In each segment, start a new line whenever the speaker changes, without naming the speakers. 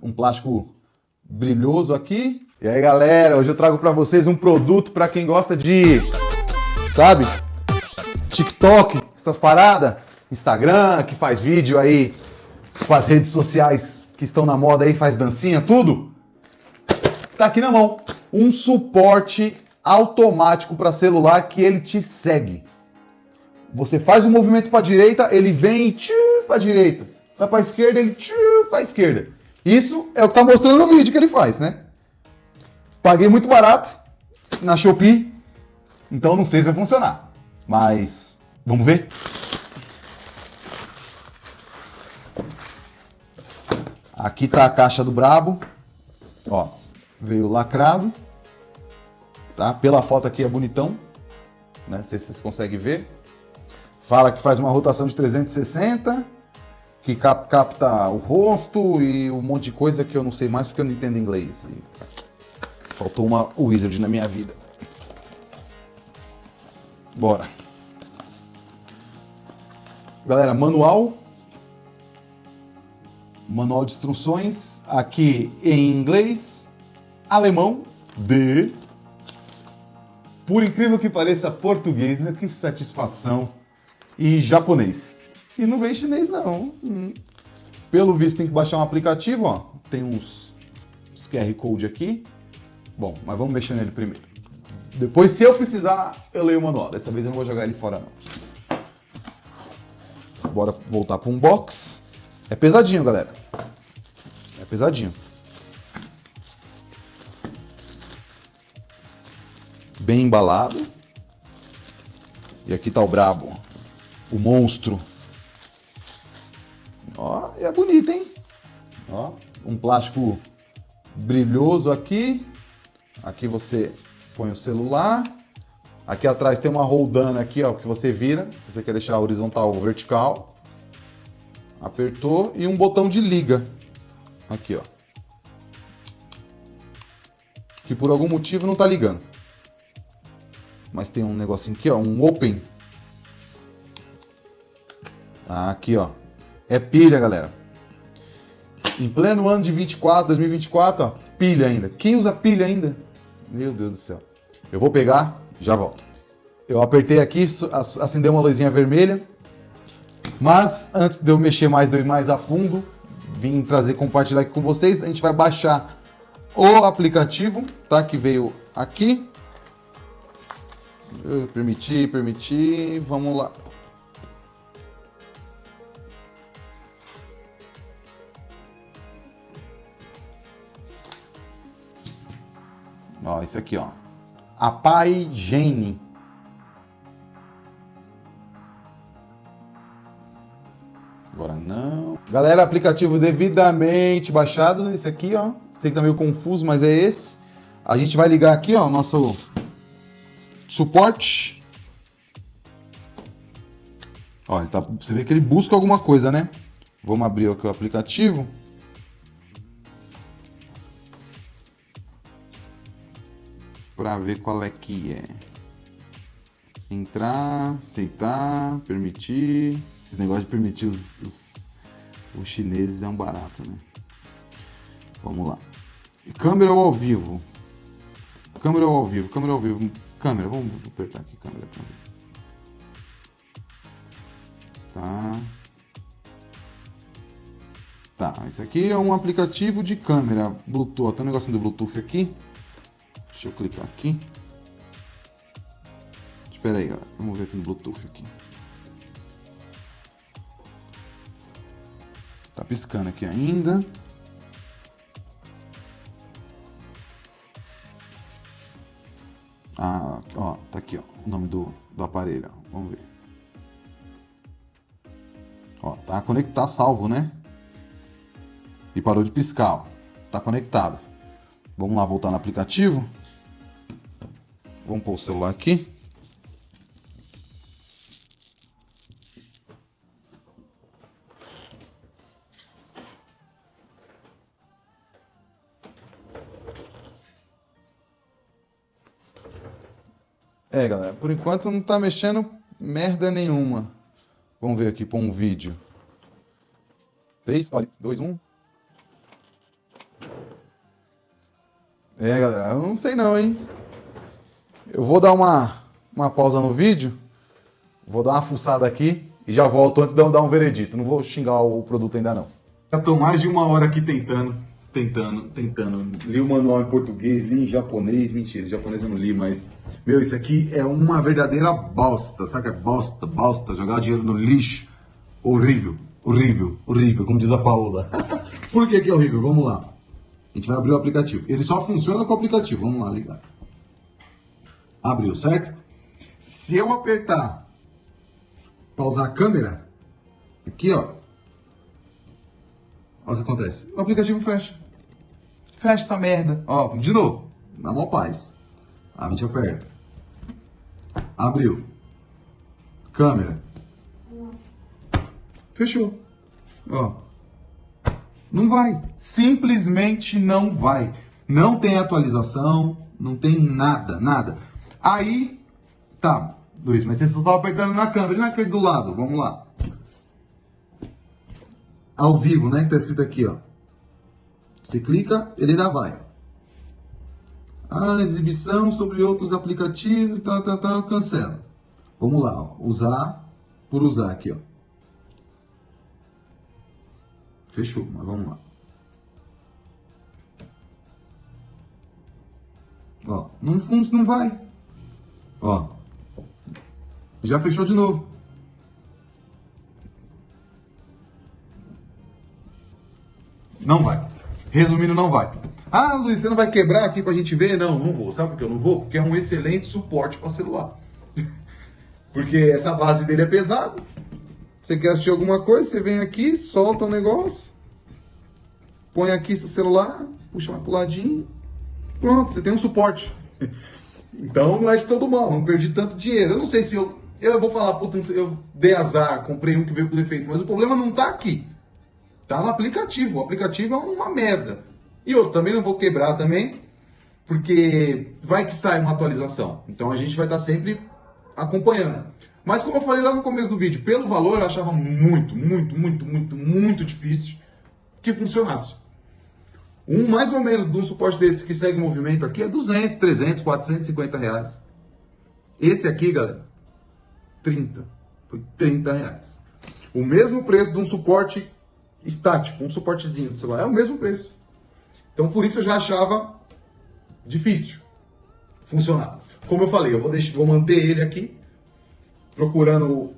um plástico brilhoso aqui. E aí, galera, hoje eu trago para vocês um produto para quem gosta de, sabe, TikTok, essas paradas, Instagram, que faz vídeo aí com as redes sociais que estão na moda aí, faz dancinha, tudo. Tá aqui na mão, um suporte automático para celular que ele te segue. Você faz um movimento para a direita, ele vem e para a direita. Vai para a esquerda, ele para a esquerda. Isso é o que tá mostrando no vídeo que ele faz, né? Paguei muito barato na Shopee, então não sei se vai funcionar. Mas vamos ver? Aqui tá a caixa do Brabo. Ó, veio lacrado. Tá? Pela foto aqui é bonitão. Né? Não sei se vocês conseguem ver. Fala que faz uma rotação de 360, que capta o rosto e um monte de coisa que eu não sei mais porque eu não entendo inglês. E faltou uma Wizard na minha vida. Bora. Galera, manual de instruções aqui em inglês, alemão, por incrível que pareça, português, né? Que satisfação. E japonês. E não vem chinês, não. Pelo visto, tem que baixar um aplicativo, ó. Tem uns QR Code aqui. Bom, mas vamos mexer nele primeiro. Depois, se eu precisar, eu leio o manual. Dessa vez eu não vou jogar ele fora, não. Bora voltar para um box. É pesadinho, galera. É pesadinho. Bem embalado. E aqui tá o brabo. O monstro. Ó, e é bonito, hein? Ó, um plástico brilhoso aqui. Aqui você põe o celular. Aqui atrás tem uma roldana aqui, ó, que você vira. Se você quer deixar horizontal ou vertical. Apertou. E um botão de liga. Aqui, ó. Que por algum motivo não tá ligando. Mas tem um negocinho aqui, ó. Um open. Aqui, ó. É pilha, galera. Em pleno ano de 2024, ó. Pilha ainda. Quem usa pilha ainda? Meu Deus do céu. Eu vou pegar, já volto. Eu apertei aqui, acendeu uma luzinha vermelha. Mas antes de eu mexer mais a fundo, vim compartilhar aqui com vocês. A gente vai baixar o aplicativo, tá? Que veio aqui. Permitir. Vamos lá. Ó, isso aqui, ó. Apaigene. Agora não. Galera, aplicativo devidamente baixado. Esse aqui, ó. Sei que tá meio confuso, mas é esse. A gente vai ligar aqui, ó, nosso suporte. Ó, ele tá, você vê que ele busca alguma coisa, né? Vamos abrir aqui o aplicativo. Para ver qual é que é. Entrar, aceitar, permitir. Esse negócio de permitir os chineses é um barato, né? Vamos lá. Câmera ao vivo. Câmera, vamos apertar aqui, câmera. Tá, esse aqui é um aplicativo de câmera Bluetooth. Tem um negocinho do Bluetooth aqui. Deixa eu clicar aqui. Espera aí, galera. Vamos ver aqui no Bluetooth aqui. Tá piscando aqui ainda. Ah, ó, tá aqui, ó, o nome do aparelho. Ó. Vamos ver. Ó, tá conectado, salvo, né? E parou de piscar, ó. Tá conectado. Vamos lá voltar no aplicativo. Vamos pôr o celular aqui. É, galera, por enquanto não tá mexendo merda nenhuma. Vamos ver aqui, pôr um vídeo. 3, 2, 1. É, galera, eu não sei não, hein? Eu vou dar uma pausa no vídeo, vou dar uma fuçada aqui e já volto antes de eu dar um veredito. Não vou xingar o produto ainda não. Já tô mais de 1 hora aqui tentando. Li o manual em português, li em japonês. Mentira, em japonês eu não li, mas... Meu, isso aqui é uma verdadeira bosta. Sabe que é bosta? Jogar dinheiro no lixo. Horrível, como diz a Paola. Por que é horrível? Vamos lá. A gente vai abrir o aplicativo. Ele só funciona com o aplicativo. Vamos lá, ligar. Abriu, certo? Se eu apertar para usar a câmera, aqui, ó. Olha o que acontece. O aplicativo fecha. Fecha essa merda. Ó, de novo. Na maior paz. A gente aperta. Abriu. Câmera. Fechou. Ó. Não vai. Simplesmente não vai. Não tem atualização. Não tem nada. Aí, tá. Luiz, mas você só estava apertando na câmera e naquele do lado. Vamos lá. Ao vivo, né? Que tá escrito aqui, ó. Você clica, ele ainda vai. Exibição sobre outros aplicativos, cancela. Vamos lá, ó. Usar por usar aqui, ó. Fechou, mas vamos lá. Ó, não vai. Ó. Já fechou de novo. Não vai. Resumindo, não vai. Ah, Luiz, você não vai quebrar aqui pra gente ver? Não vou. Sabe por que eu não vou? Porque é um excelente suporte para celular. Porque essa base dele é pesada. Você quer assistir alguma coisa, você vem aqui, solta o negócio, põe aqui seu celular, puxa mais pro ladinho, pronto, você tem um suporte. Então não é de todo mal, não perdi tanto dinheiro. Eu não sei se eu vou falar, puta, eu dei azar, comprei um que veio com defeito, mas o problema não tá aqui. Tá no aplicativo. O aplicativo é uma merda. E eu também não vou quebrar também, porque vai que sai uma atualização. Então a gente vai estar sempre acompanhando. Mas como eu falei lá no começo do vídeo, pelo valor eu achava muito difícil que funcionasse. Mais ou menos de um suporte desse que segue o movimento aqui é 200, 300, 450 reais. Esse aqui, galera, 30. Foi 30 reais. O mesmo preço de um suporte estático, um suportezinho do celular, é o mesmo preço. Então por isso eu já achava difícil funcionar. Como eu falei, eu vou manter ele aqui, procurando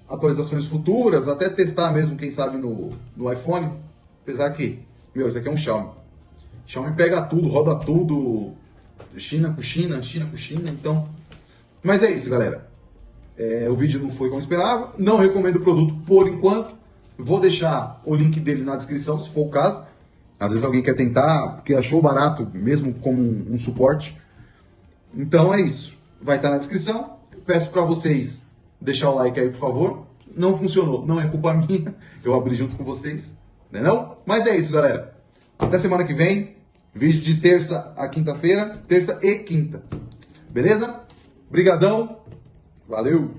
atualizações futuras, até testar mesmo, quem sabe, no iPhone. Apesar que, meu, esse aqui é um Xiaomi. Xiaomi pega tudo, roda tudo, China com China, então... Mas é isso, galera. O vídeo não foi como esperava, não recomendo o produto por enquanto. Vou deixar o link dele na descrição, se for o caso. Às vezes alguém quer tentar, porque achou barato, mesmo como um suporte. Então é isso. Vai estar na descrição. Peço para vocês deixar o like aí, por favor. Não funcionou, não é culpa minha. Eu abri junto com vocês, né não? Mas é isso, galera. Até semana que vem. Vídeo de terça a quinta-feira. Terça e quinta. Beleza? Brigadão. Valeu.